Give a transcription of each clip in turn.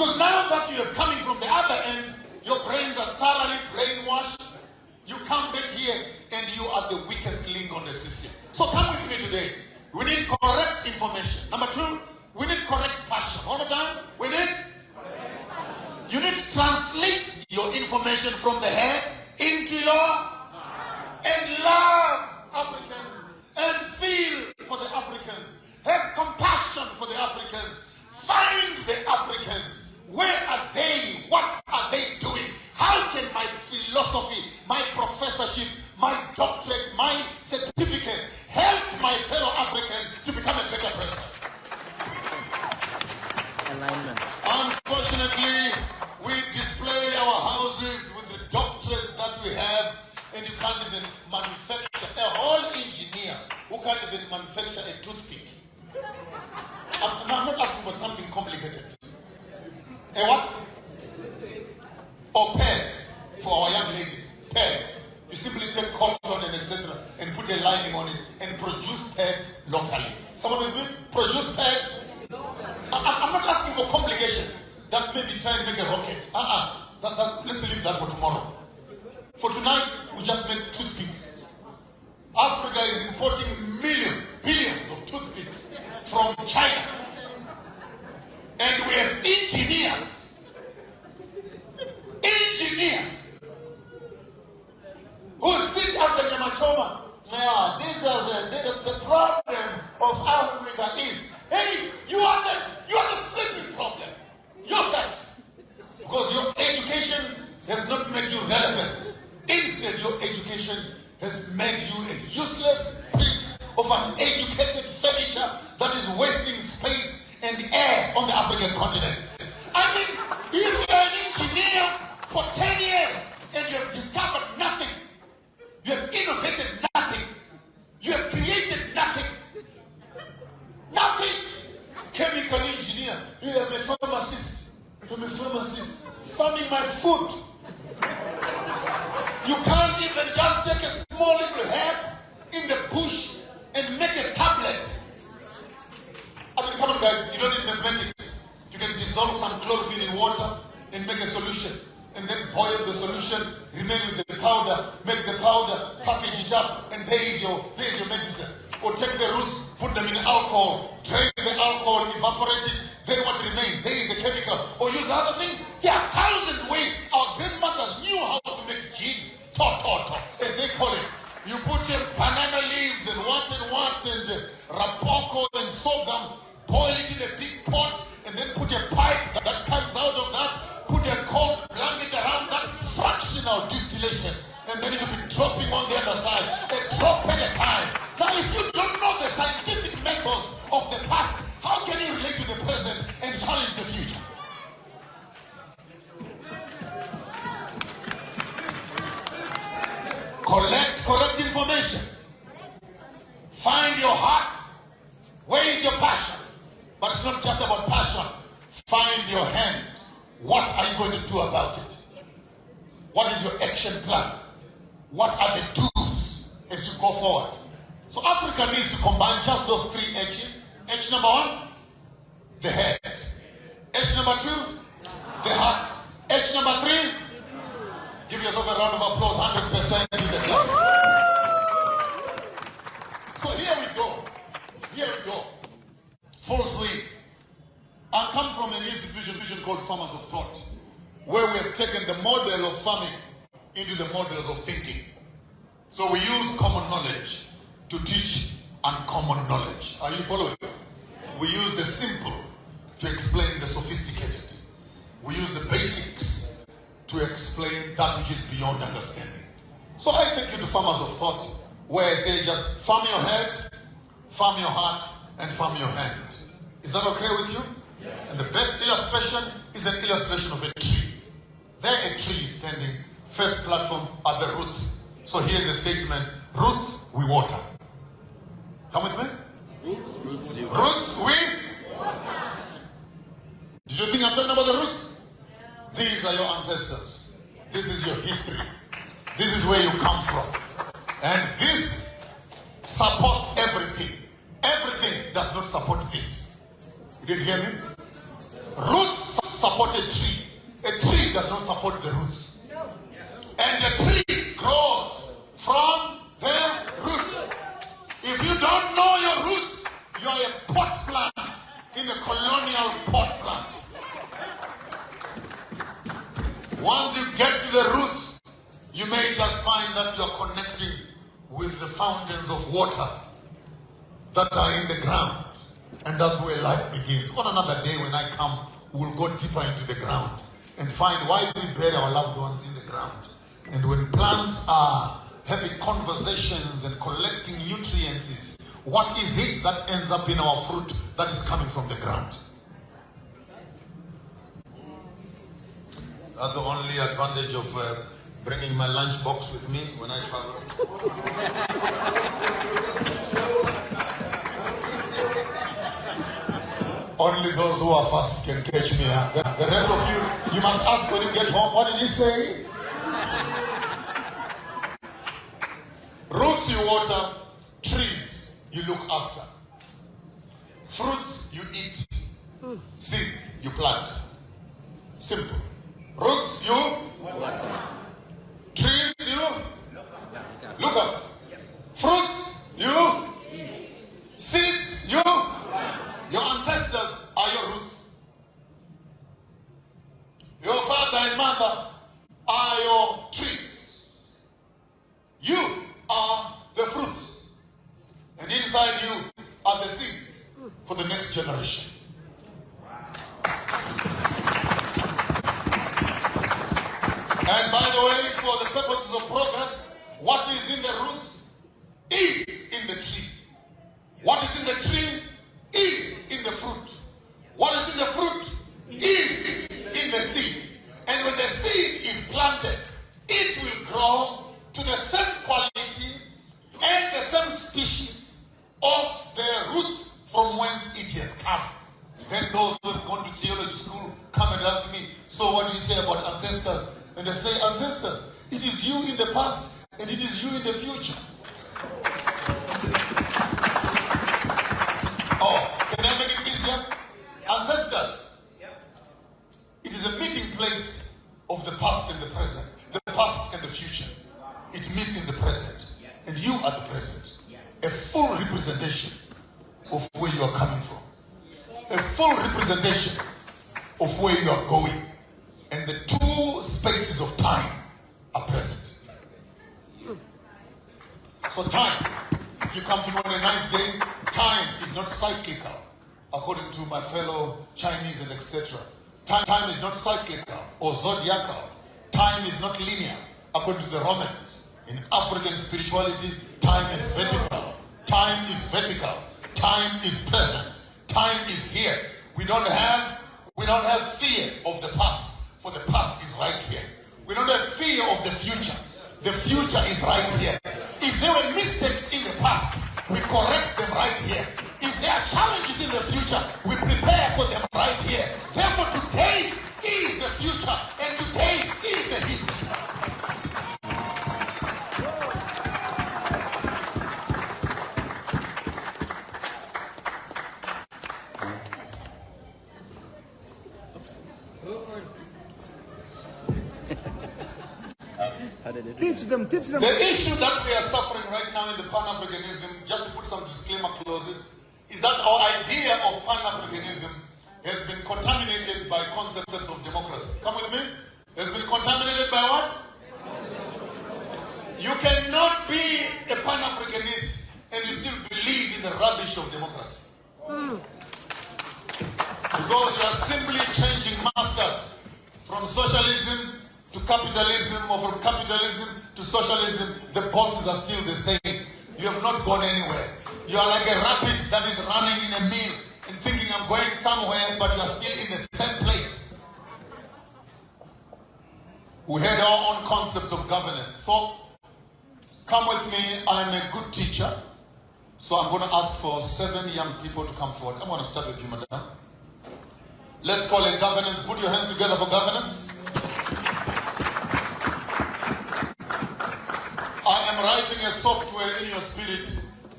Because now that you are coming from the other end, your brains are thoroughly brainwashed. You come back here and you are the weakest link on the system. So come with me today. We need correct information. Number two, we need correct passion. All the time, we need you need to translate your information from the head into your and love Africans and feel for the Africans. Have compassion for the Africans. Find the Africans. Where are they? What are they doing? How can my philosophy, my professorship, my doctorate, my certificate help my fellow Africans to become a better person? Alignment. Unfortunately, we display our houses with the doctorates that we have, and you can't even manufacture a whole engineer who can't even manufacture a toothpick. I'm not asking for something complicated. A what? Or pads for our young ladies. Pads. You simply take cotton and etc. and put a lining on it and produce pads locally. Someone is doing produce pads. I'm not asking for complication. That may be trying to make a rocket. Let's leave that for tomorrow. For tonight, we just make toothpicks. Africa is importing billions of toothpicks from China. And we have engineers who sit after Nyamachoma. Yeah, this is the problem of Africa is, hey, you are the sleeping problem yourself. Because your education has not made you relevant. Instead, your education has made you a useless piece of uneducated furniture that is wasting space and air on the African continent. I mean, if you're an engineer for 10 years and you have discovered nothing, you have innovated nothing, you have created nothing, chemical engineer, I'm a pharmacist, farming my food. You can't even just take a small little herb in the bush and make a tablet. I mean, come on guys, you don't need mathematics. You can dissolve some chlorophene in water and make a solution. And then boil the solution, remain with the powder, make the powder, package it up, and there is your medicine. Or take the roots, put them in alcohol, drain the alcohol, evaporate it, then what remains? There is a chemical. Or use other things. There are 1,000 ways. Our grandmothers knew how to make gin, as they call it. You put banana leaves and what, and rapoko and sorghum, boil it in a big pot, and then put a pipe that comes out of that, put a cold blanket around that, fractional distillation, and then it will be dropping on the other side, a drop at a time. Now, if you don't know the scientific method of the past, how can you relate to the present and challenge the future? Collect information. Find your heart. Where is your passion? But it's not just about passion. Find your hand. What are you going to do about it? What is your action plan? What are the do's as you go forward? So Africa needs to combine just those three H's. H number one, the head. H number two, the heart. H number three, give yourself a round of applause, 100% in the class. So here we go. Full swing. I come from an institution called Farmers of Thought, where we have taken the model of farming into the models of thinking. So we use common knowledge to teach uncommon knowledge. Are you following? We use the simple to explain the sophisticated. We use the basics to explain that which is beyond understanding. So I take you to Farmers of Thought, where I say just farm your head, farm your heart, and farm your hand. Is that okay with you? Yes. And the best illustration is an illustration of a tree. There a tree is standing. First platform are the roots. So here's the statement, roots we water. Come with me? Roots we water. Did you think I'm talking about the roots? These are your ancestors. This is your history. This is where you come from. And this supports everything. Everything does not support this. You didn't hear me? Roots support a tree. A tree does not support the roots. And the tree grows from the roots. If you don't know your roots, you are a pot plant in a colonial pot plant. Once you get to the roots, you may just find that you are connecting with the fountains of water that are in the ground. And that's where life begins. On another day when I come, we'll go deeper into the ground and find why we bury our loved ones in the ground. And when plants are having conversations and collecting nutrients, what is it that ends up in our fruit that is coming from the ground? That's the only advantage of bringing my lunch box with me when I travel. Only those who are fast can catch me. The rest of you, you must ask when you get home. What did he say? Roots you water, trees you look after. Fruits you eat, seeds you plant. Simple. Roots you water. Trees you look after. Fruits you seeds you. Your ancestors are your roots. Your father and mother are your trees. You are the fruits. And inside you are the seeds for the next generation. And by the way, for the purposes of progress, what is in the roots is in the tree. What is in the tree is in the fruit. What is in the fruit is in the seed. And when the seed is planted, it will grow to the same quality and the same species of the roots from whence it has come. Then those who have gone to theology school come and ask me, so what do you say about ancestors? And I say, ancestors, it is you in the past and it is you in the future. Oh, can I make it easier? Ancestors. It is a meeting place of the past and the present. The past and the future. It meets in the present. And you are the present. A full representation of where you are coming from. A full representation of where you are going. And the two spaces of time are present. So time, if you come to me on a nice day, time is not cyclical, according to my fellow Chinese and etc. Time is not cyclical or zodiacal. Time is not linear, according to the Romans. In African spirituality, time is vertical. Time is vertical. Time is present. Time is here. We don't have fear of the past, for the past is right here. We don't have fear of the future. The future is right here. If there were mistakes in the past, we correct them right here. If there are challenges in the future, we prepare for them right here. Therefore, today is the future, and today is the history. Teach them. The issue that we are suffering right now in the Pan-Africanism, just to put some disclaimer clauses, is that our idea of Pan-Africanism has been contaminated by concepts of democracy. Come with me? Has been contaminated by what? You cannot be a Pan-Africanist and you still believe in the rubbish of democracy. Because you are simply changing masters from socialism to capitalism, or from capitalism to socialism. The bosses are still the same. You have not gone anywhere. You are like a rabbit that is running in a mill and thinking I'm going somewhere, but you are still in the same place. We had our own concept of governance. So, come with me. I'm a good teacher. So I'm going to ask for 7 young people to come forward. I'm going to start with you, madam. Let's call it governance. Put your hands together for governance. I am writing a software in your spirit.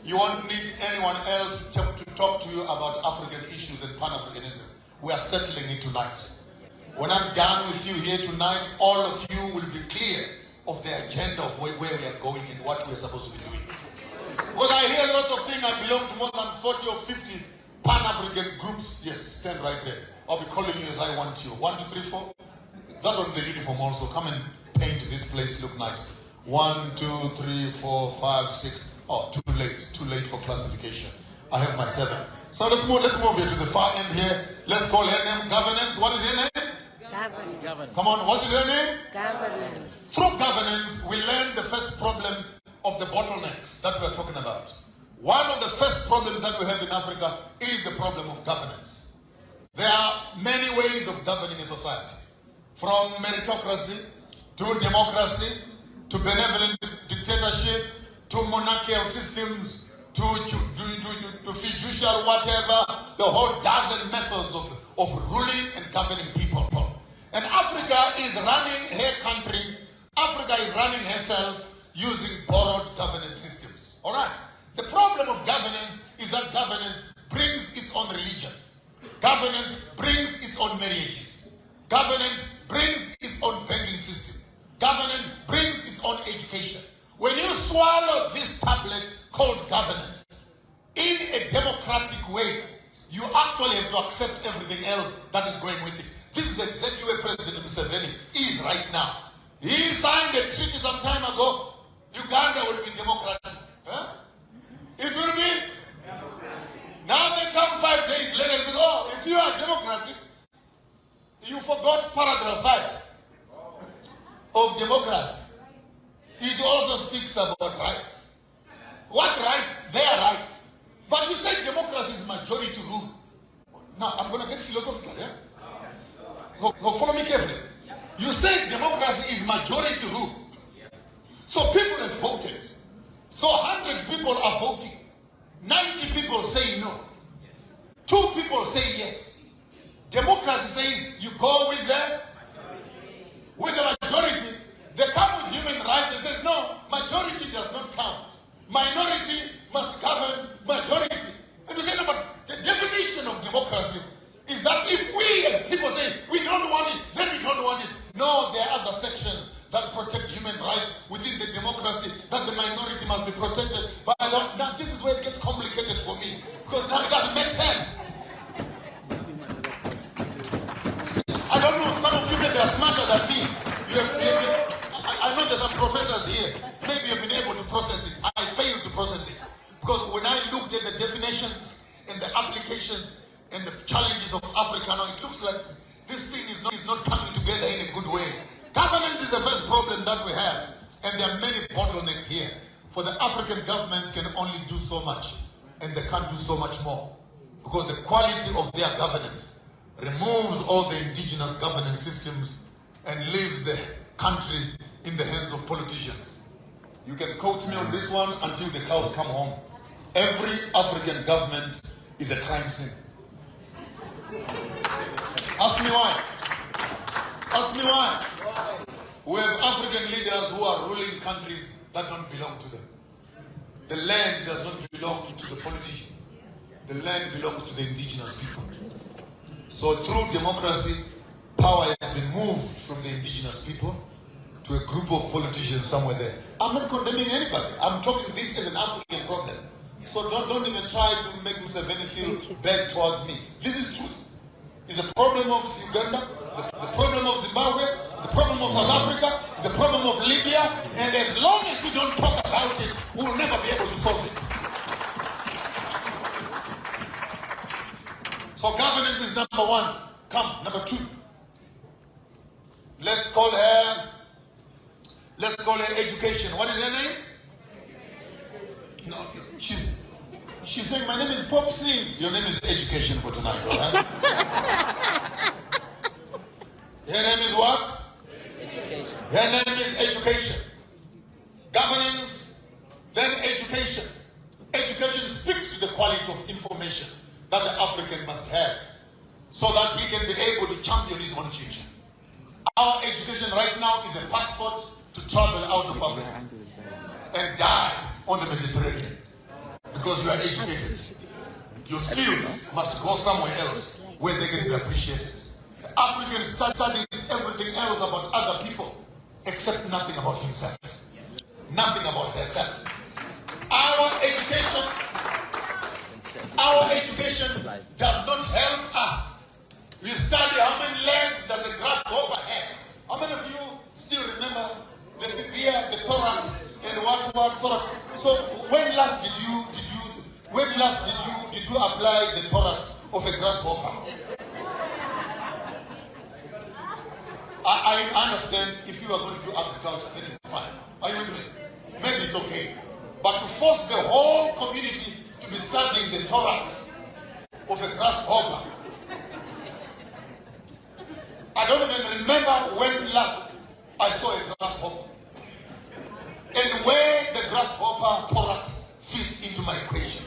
You won't need anyone else to talk to you about African issues and Pan-Africanism. We are settling it tonight. When I'm done with you here tonight, all of you will be clear of the agenda of where we are going and what we're supposed to be doing. Because I hear a lot of things. I belong to more than 40 or 50 Pan-African groups. Yes, stand right there. I'll be calling you as I want you. 1, 2, 3, 4. That one, the uniform also. Come and paint this place look nice. 1, 2, 3, 4, 5, 6. Oh, too late for classification. I have my 7. So let's move here to the far end here. Let's call her name governance. What is her name? Governance. Come on, what is her name? Governance. Through governance, we learn the first problem of the bottlenecks that we are talking about. One of the first problems that we have in Africa is the problem of governance. There are many ways of governing a society. From meritocracy to democracy to benevolent dictatorship to monarchical systems to fiducial whatever, the whole dozen methods of ruling and governing people. And Africa is running her country, Africa is running herself using borrowed governance systems. All right? The problem of governance is that governance brings its own religion. Governance brings its own marriages. Governance brings its own banking system. Governance brings its own education. When you swallow this tablet called governance, in a democratic way, you actually have to accept everything else that is going with it. This is exactly where President Museveni is right now. He signed a treaty some time ago. Uganda will be democratic. Huh? It will be. Now they come 5 days later and say, oh, if you are democratic, you forgot paragraph 5 of democracy. It also speaks about rights. What rights? Their rights. But you say democracy is majority rule. Now, I'm going to get philosophical, yeah? So follow me carefully. You say democracy is majority rule. So people have voted. So 100 people are voting. 90 people say no. 2 people say yes. Democracy says you go with the majority. They come with human rights and says no, majority does not count. Minority must govern majority. And we say no, but the definition of democracy is that if we as people say we don't want it, then we don't want it. No, there are other sections that protect human rights within the democracy, that the minority must be protected by law. Now this is where it gets complicated for me, because now it doesn't make sense. I don't know, some of you maybe are smarter than me. I know there's some professors here. Maybe you've been able to process it. I failed to process it. Because when I looked at the definitions and the applications and the challenges of Africa now, it looks like this thing is not coming together in a good way. Governance is the first problem that we have, and there are many bottlenecks here. For the African governments can only do so much, and they can't do so much more, because the quality of their governance removes all the indigenous governance systems and leaves the country in the hands of politicians. You can quote me on this one until the cows come home. Every African government is a crime scene. Ask me why. Ask me why. We have African leaders who are ruling countries that don't belong to them. The land does not belong to the politician. The land belongs to the indigenous people. So through democracy, power has been moved from the indigenous people to a group of politicians somewhere there. I'm not condemning anybody. I'm talking this as an African problem. So don't even try to make Museveni feel bad towards me. This is truth. It's the problem of Uganda, the problem of Zimbabwe, the problem of South Africa, the problem of Libya, and as long as we don't talk about it, we'll never be able to solve it. So governance is number 1. Come, number 2. Let's call her education. What is her name? No, she's saying my name is Popsy. Your name is education for tonight, all right? Her name is what? Education. Her name is education. Governance, then education. Education speaks to the quality of information that the African must have so that he can be able to champion his own future. Our education right now is a passport to travel out of Africa and die on the Mediterranean because you are educated. Your skills must go somewhere else where they can be appreciated. The African studies everything else about other people except nothing about himself. Nothing about herself. Our education does not help us. We study how many legs does a grasshopper have. How many of you still remember the tibia, the thorax, and what thorax? So when last did you apply the thorax of a grasshopper? I understand if you are going to do agriculture, then it's fine. Are you with me? Maybe it's okay. But to force the whole community to be studying the thorax of a grasshopper, I don't even remember when last I saw a grasshopper and where the grasshopper thorax fits into my equation.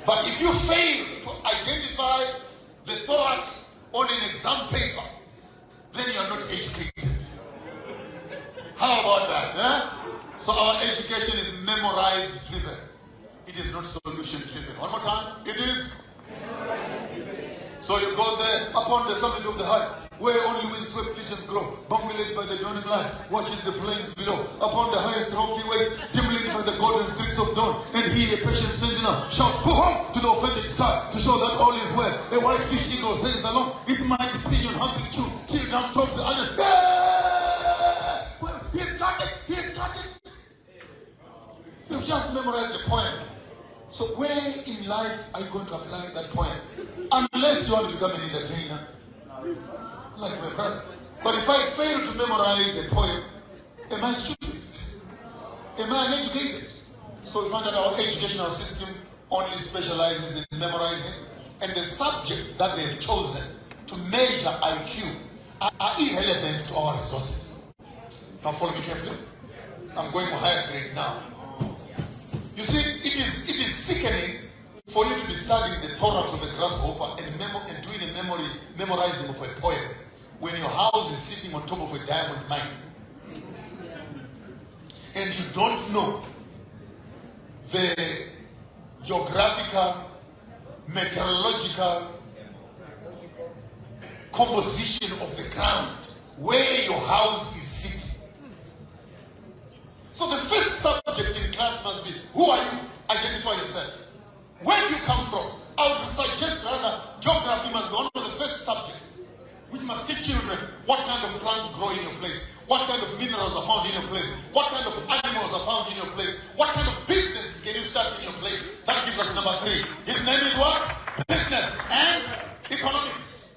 But if you fail to identify the thorax on an exam paper, then you are not educated. How about that? Eh? So our education is memorized driven. It is not solution driven. One more time. It is. So you go there upon the summit of the height, where only windswept regions grow, bungling by the dawning light, watches the plains below, upon the highest rocky waves, dimly by the golden streaks of dawn, and he, a patient sentinel, shouts, "Go home!" to the offended star, to show that all is well. A white fish eagle sails along, its mighty pinion humping true, till down towards the others. Well, he's got it! He's got it! You've just memorized the poem. So where in life are you going to apply that poem? Unless you want to become an entertainer, like my brother. But if I fail to memorize a poem, am I stupid? Am I uneducated? So we find that our educational system only specializes in memorizing, and the subjects that they've chosen to measure IQ are irrelevant to our resources. Now follow me carefully. I'm going for higher grade now. You see, it is sickening for you to be studying the thorax of a grasshopper and doing a memorizing of a poem when your house is sitting on top of a diamond mine. And you don't know the geographical, meteorological composition of the ground where your house is sitting. So the first subject in class must be, who are you? Identify yourself. Where do you come from? I would suggest rather geography must be one of the first subjects which must teach children what kind of plants grow in your place, what kind of minerals are found in your place, what kind of animals are found in your place, what kind of business can you start in your place. That gives us number 3. His name is what? Business and economics.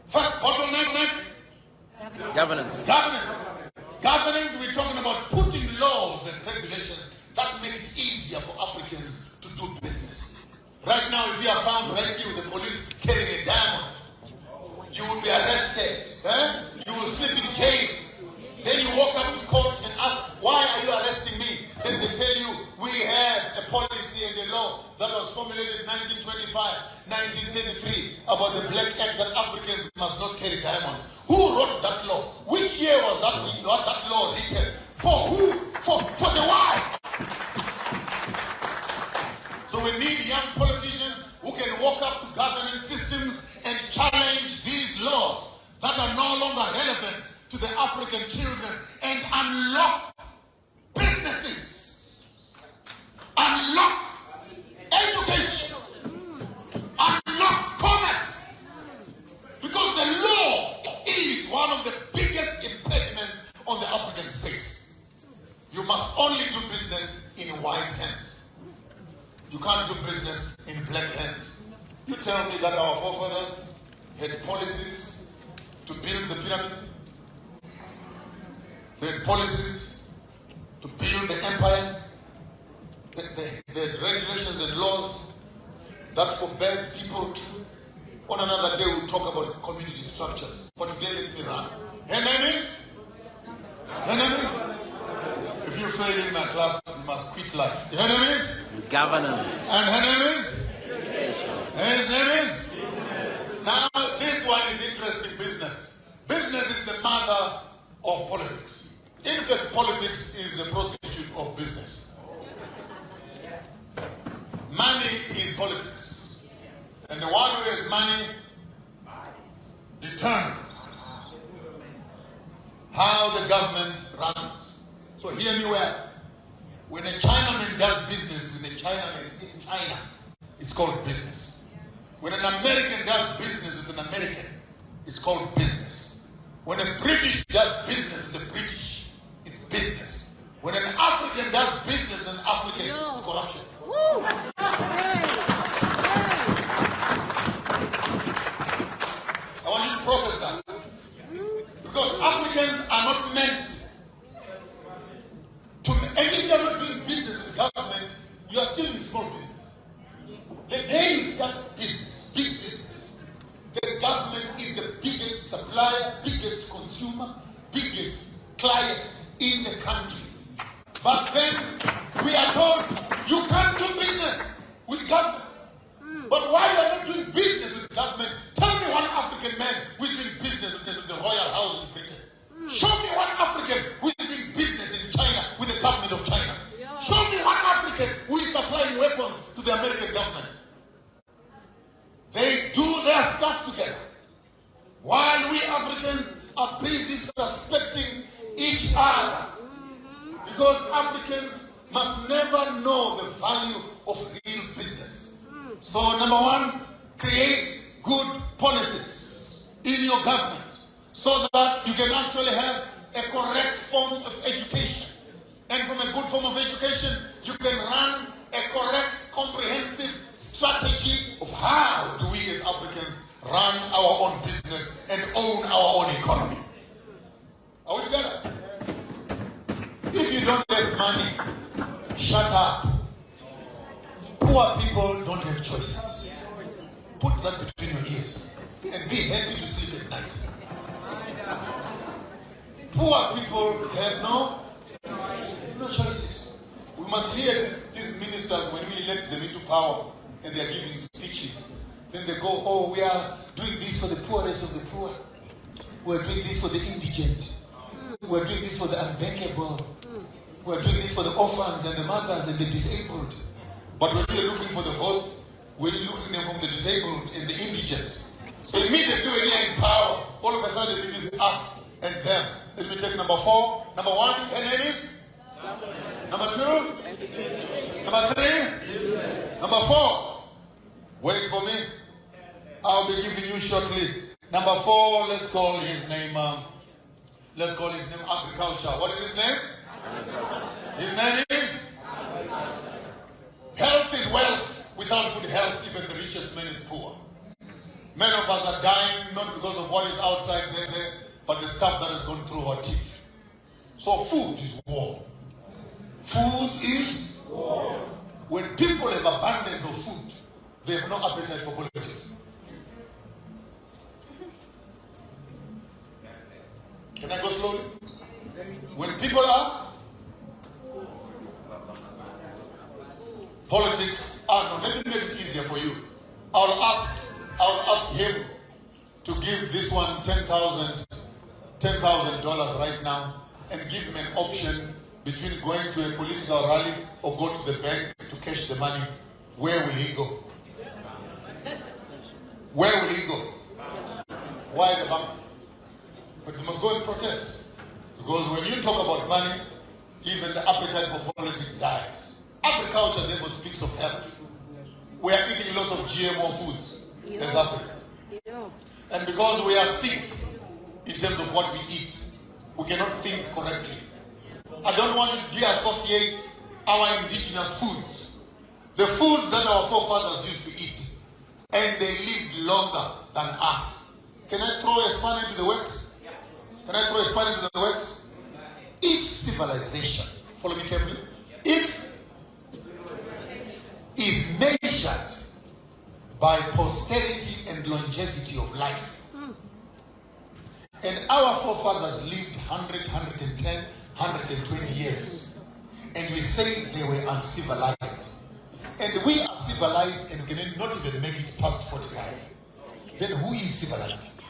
First bottleneck? Governance. Governance, we're talking about putting laws and regulations that make it easier for Africans to do business. Right now, if you are found right here with the police carrying a diamond, you will be arrested. You will sleep in jail. Then you walk up to court and ask, why are you arresting me? Then they tell you, we have a policy and a law that was formulated in 1925, 1933 about the Black Act that Africans must not carry diamonds. Who wrote that law? Which year was that law written? For who? For the why? So we need young politicians who can walk up to governance systems and challenge these laws that are no longer relevant to the African children and unlock businesses, unlock education, unlock commerce, because the law is one of the biggest impediments on the African space. You must only do business in white hands. You can't do business in black hands. You tell me that our forefathers had policies to build the pyramids. They had policies to build the empires. They had regulations and laws that forbade people to. On another day we'll talk about community structures. But if they let me run. Her name is? If you fail in my class, you must quit life. Her name is? Governance. And her name is? His name is? Now, this one is interesting business. Business is the mother of politics. In fact, politics is the prostitute of business. Money is politics. And the one who has money determines how the government runs. So hear me well. When a Chinaman does business with a Chinaman in China, it's called business. When an American does business with an American, it's called business. When a British does business with a British, it's business. When an African does business with an African, it's corruption. Woo. I want you to process that. Because Africans are not meant to, and if you're not doing business with government, you are still in small business. The day you start business, big business, the government is the biggest supplier, biggest consumer, biggest client in the country. But then we are told you can't do business with government. But why you are not doing business with government? Tell me one African man who is doing business with the Royal House in Britain. Show me one African who is doing business in China with the government of China. Show me one African who is supplying weapons to the American government. They do their stuff together. While we Africans are busy suspecting each other. Because Africans must never know the value of real business. So number one, create good policies in your government so that you can actually have a correct form of education. And from a good form of education, you can run a correct, comprehensive strategy of how do we as Africans run our own business and own our own economy. Are we together? If you don't have money, shut up. Poor people don't have choices. Put that between your ears and be happy to sleep at night. Poor people have no choices. We must hear these ministers when we elect them into power and they are giving speeches. Then they go, oh, we are doing this for the poorest of the poor. We are doing this for the indigent. We are doing this for the unbankable. We are doing this for the orphans and the mothers and the disabled. But when we are looking for the votes, we're looking them from the disabled and the indigent. So immediately when we are in power, all of a sudden it is us and them. Let me take number 4. Number 1, her name is? Number 2? Number 3? Number 4. Wait for me. I'll be giving you shortly. Number 4, let's call his name agriculture. What is his name? Agriculture. His name is? Health is wealth. Without good health, even the richest man is poor. Many of us are dying not because of what is outside there, but the stuff that has gone through our teeth. So food is war. Food is war. When people have abundance of food, they have no appetite for politics. Can I go slowly? When people are politics, no, let me make it easier for you. I'll ask him to give this one $10,000 right now and give him an option between going to a political rally or go to the bank to cash the money. Where will he go? Where will he go? Why the bank? But you must go and protest. Because when you talk about money, even the appetite for politics dies. Agriculture therefore speaks of health. We are eating lots of GMO foods as Africa. And because we are sick in terms of what we eat, we cannot think correctly. I don't want to de-associate our indigenous foods, the foods that our forefathers used to eat, and they lived longer than us. Can I throw a spanner into the works? Can I throw a spanner into the works? If civilization, follow me carefully, if is measured by posterity and longevity of life, and our forefathers lived 100, 110, 120 years, and we say they were uncivilized, and we are civilized and can not even make it past 45, then who is civilized?